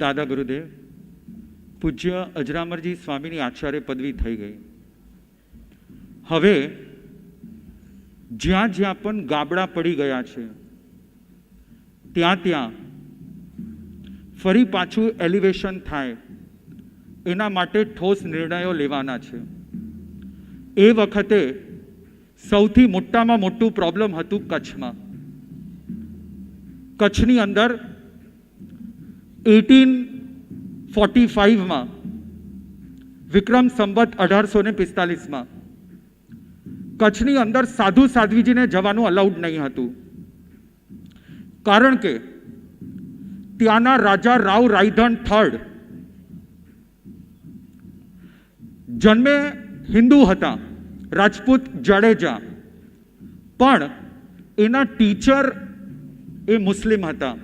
દાદા ગુરુદેવ પૂજ્ય અજરામરજી સ્વામીની આચાર્ય પદવી થઈ ગઈ. હવે જ્યાં જ્યાં પણ ગાબડા પડી ગયા છે ત્યાં ત્યાં ફરી પાછું એલિવેશન થાય એના માટે ઠોસ નિર્ણયો લેવાના છે. એ વખતે સૌથી મોટામાં મોટું પ્રોબ્લેમ હતું કચ્છમાં. કચ્છની અંદર 1845માં વિક્રમ સંવત 1845માં કચ્છની અંદર સાધુ સાધ્વીજીને જવાનું અલાઉડ નહીં હતું. કારણ કે ત્યાંના રાજા રાવ રાયધણ થર્ડ જન્મે હિન્દુ હતા, રાજપૂત જાડેજા, પણ એના ટીચર એ મુસ્લિમ હતા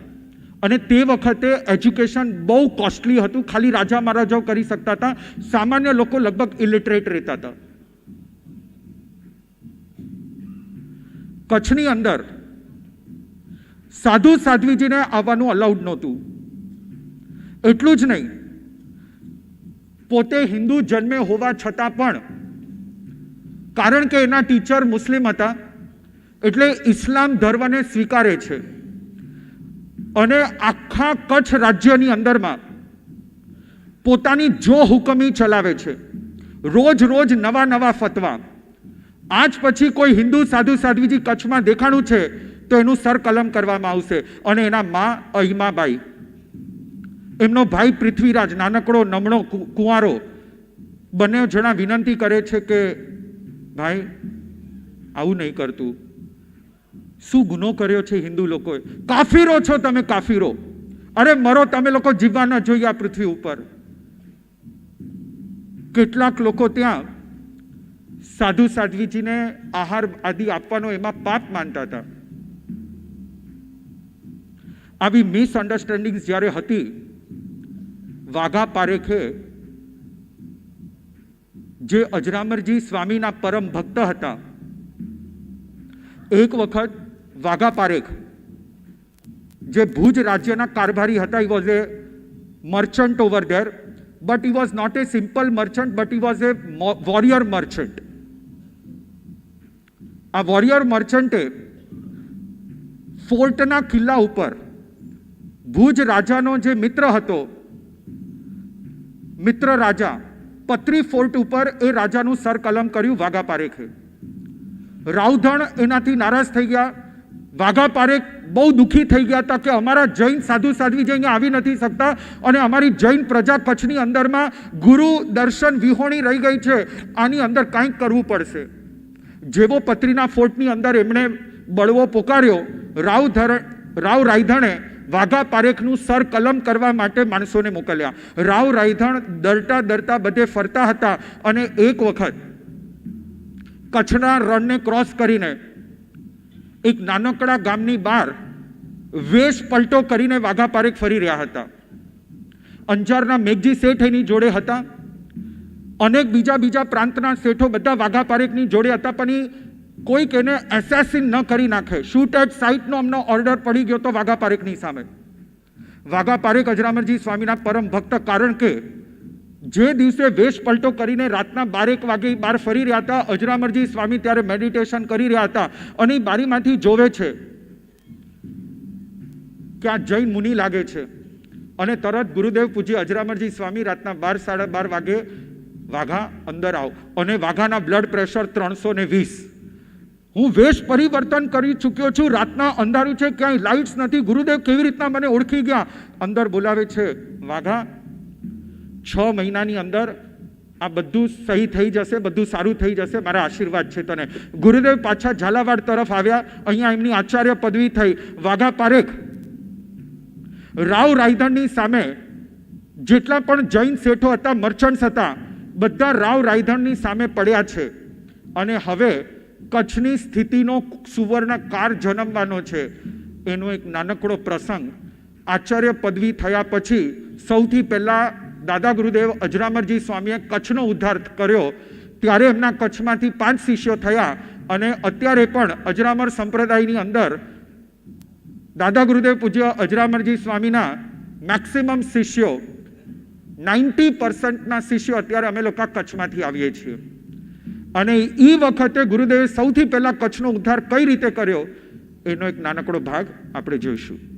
અને તે વખતે એજ્યુકેશન બહુ કોસ્ટલી હતું. ખાલી રાજા મહારાજાઓ કરી શકતા હતા, સામાન્ય લોકો લગભગ ઇલિટરેટ રહેતા હતા. કચ્છની અંદર સાધુ સાધ્વીજીને આવવાનું અલાઉડ નહોતું. એટલું જ નહીં, પોતે હિન્દુ જન્મે હોવા છતાં પણ કારણ કે એના ટીચર મુસ્લિમ હતા એટલે ઇસ્લામ ધર્મને સ્વીકારે છે અને આખા કચ્છ રાજ્યની અંદરમાં પોતાની જો હુકમી ચલાવે છે. રોજ રોજ નવા નવા ફતવા. આજ પછી કોઈ હિન્દુ સાધુ સાધ્વીજી કચ્છમાં દેખાણું છે તો એનું સર કલમ કરવામાં આવશે. અને એના મા અહિમાબાઈ, એમનો ભાઈ પૃથ્વીરાજ, નાનકડો નમણો કુંવારો, બંને જણા વિનંતી કરે છે કે ભાઈ આવું નહીં કરતું. શું ગુનો કર્યો છે હિન્દુ લોકોએ? કાફીરો છો તમે, કાફીરો. અરે મરો, તમે લોકો જીવવા ન જોઈએ આ પૃથ્વી ઉપર. કેટલાક લોકો ત્યાં સાધુ સાધ્વીજીને આહાર આદિ આપવાનો એમાં પાપ માનતા હતા. આવી મિસઅન્ડરસ્ટેન્ડિંગ જ્યારે હતી, વાઘા પારેખે, જે અજરામરજી સ્વામીના પરમ ભક્ત હતા, એક વખત વાઘા પારેખ જે ભુજ રાજ્યના કારભારી હતા, he was a merchant over there, but he was not a simple merchant, but he was a warrior merchant. આ વોરિયર મર્ચન્ટે ફોર્ટના કિલ્લા ઉપર ભુજ રાજાનો જે મિત્ર હતો, મિત્ર રાજા, પત્રી ફોર્ટ ઉપર એ રાજાનું સર કલમ કર્યું વાઘા પારેખે. રાવધણ એનાથી નારાજ થઈ ગયા. વાઘા પારેખ બહુ દુઃખી થઈ ગયા હતા કે અમારા જૈન સાધુ સાધ્વીજી અહીંયા આવી નથી શકતા અને અમારી જૈન પ્રજા કચ્છની અંદરમાં ગુરુ દર્શન વિહોણી રહી ગઈ છે. આની અંદર કંઈક કરવું પડશે. જેવો પત્રીના ફોર્ટની અંદર એમણે બળવો પોકાર્યો, રાવ રાયધણે વાઘા પારેખનું સર કલમ કરવા માટે માણસોને મોકલ્યા. રાવ રાયધણ ડરતા ડરતા બધે ફરતા હતા અને એક વખત કચ્છના રણને ક્રોસ કરીને એક નાનકડા ગામની બહાર વેશ પલટો કરીને વાઘા પારેખ ફરી રહ્યા હતા. અંજારના મેઘજી શેઠ એની જોડે હતા, અનેક બીજા પ્રાંતના શેઠો બધા વાઘા પારેખની જોડે હતા, પણ કોઈક એને એસેસિન ન કરી નાખે. શૂટ એટ સાઇટનો અમને ઓર્ડર પડી ગયો તો વાઘા પારેખની સામે. વાઘા પારેખ અજરામરજી સ્વામીના પરમ ભક્ત, કારણ કે જે દિવસે વેશ પલટો કરીને રાતના 12 વાગે બહાર ફરી રહ્યા હતા, અજરામરજી સ્વામી ત્યારે મેડિટેશન કરી રહ્યા હતા અને બારીમાંથી જોવે છે કે આ જૈન મુનિ લાગે છે અને તરત ગુરુદેવ પૂજ્ય અજરામરજી સ્વામી રાતના 12 સાડા 12 વાગે વાઘા અંદર આવો. અને વાઘાના બ્લડ પ્રેશર 320. હું વેશ પરિવર્તન કરી ચૂક્યો છું, રાતના અંધારું છે, ક્યાંય લાઇટ્સ નથી. ગુરુદેવ કેવી રીતના મને ઓળખી ગયા? અંદર બોલાવે છે, વાઘા 6 મહિનાની અંદર આ બધું સહી થઈ જશે, બધું સારું થઈ જશે, મારા આશીર્વાદ છે તને. ગુરુદેવ પાછા ઝાલાવાડ તરફ આવ્યા. અહીંયા એમની આચાર્ય પદવી થઈ. વાઘા પારેખ રાવ રાયધણની સામે જેટલા પણ જૈન શેઠો હતા, મર્ચન્ટ્સ હતા, બધા રાવ રાયધણની સામે પડ્યા છે અને હવે કચ્છની સ્થિતિનો સુવર્ણ કાળ જન્મવાનો છે. એનો એક નાનકડો પ્રસંગ. આચાર્ય પદવી થયા પછી સૌથી પહેલાં દાદા ગુરુદેવ અજરામરજી સ્વામીએ કચ્છનો ઉદ્ધાર કર્યો. ત્યારે એમના કચ્છમાંથી 5 શિષ્યો થયા અને અત્યારે પણ અજરામર સંપ્રદાયની અંદર દાદા ગુરુદેવ પૂજ્ય અજરામરજી સ્વામીના મેક્સિમમ શિષ્યો 90% શિષ્યો અત્યારે અમે લોકો કચ્છમાંથી આવીએ છીએ. અને એ વખતે ગુરુદેવે સૌથી પહેલા કચ્છનો ઉદ્ધાર કઈ રીતે કર્યો એનો એક નાનકડો ભાગ આપણે જોઈશું.